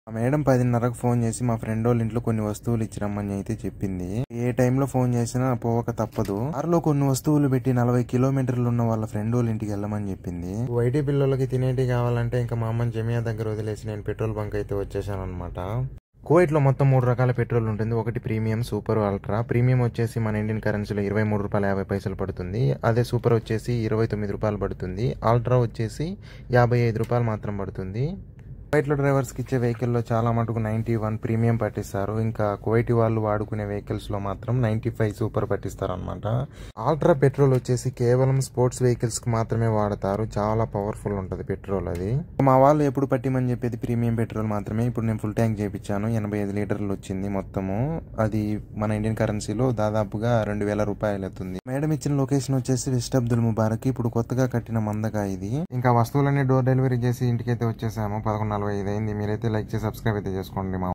ఆ madam 10:30కు phone చేసి మా ఫ్రెండ్ వాళ్ళ ఇంట్లో కొన్ని వస్తువులు ఇచ్చిరమ్మని అయితే చెప్పింది. ఏ టైంలో ఫోన్ చేసినా పోవక తప్పదు. కారులో కొన్ని వస్తువులు పెట్టి 40 కిలోమీటర్లు ఉన్న వాళ్ళ ఫ్రెండ్ వాళ్ళ ఇంటికి వెళ్ళమని చెప్పింది. వైటీ పిల్లలకి తినేటి కావాలంటే ఇంకా మా అమ్మని జమియా దగ్గర వదిలేసి నేను పెట్రోల్ బంక్ అయితే వచ్చేసాను అనమాట. కువైట్లో మొత్తం 3 రకాల పెట్రోల్ ఉంటుంది. ఒకటి ప్రీమియం, సూపర్, అల్ట్రా. ప్రీమియం వచ్చేసి మన ఇండియన్ కరెన్సీలో ₹23.50 పడుతుంది. అదే సూపర్ వచ్చేసి ₹29 పడుతుంది. అల్ట్రా వచ్చేసి ₹55 మాత్రం పడుతుంది. కువైట్లో డ్రైవర్స్కి ఇచ్చే వెహికల్లో చాలా మటుకు 91 ప్రీమియం పట్టిస్తారు. ఇంకా కువైటీ వాళ్ళు వాడుకునే వెహికల్స్లో మాత్రం 95 సూపర్ పట్టిస్తారు అనమాట. ఆల్ట్రా పెట్రోల్ వచ్చేసి కేవలం స్పోర్ట్స్ వెహికల్స్కి మాత్రమే వాడతారు. చాలా పవర్ఫుల్ ఉంటుంది పెట్రోల్ అది. మా వాళ్ళు ఎప్పుడు పట్టిమని చెప్పేది ప్రీమియం పెట్రోల్ మాత్రమే. ఇప్పుడు నేను ఫుల్ ట్యాంక్ చేయించాను. 85 లీటర్లు వచ్చింది మొత్తము. అది మన ఇండియన్ కరెన్సీలో దాదాపుగా ₹2,000 అవుతుంది. మేడం ఇచ్చిన లొకేషన్ వచ్చేసి వెస్ట్ అబ్దుల్ ముబారక్. ఇప్పుడు కొత్తగా కట్టిన మందగా ఇది. ఇంకా వస్తువులన్నీ డోర్ డెలివరీ చేసి ఇంటికైతే వచ్చేసాము. 11:45 అయింది. మీరైతే లైక్ చేసి సబ్స్క్రైబ్ అయితే చేసుకోండి.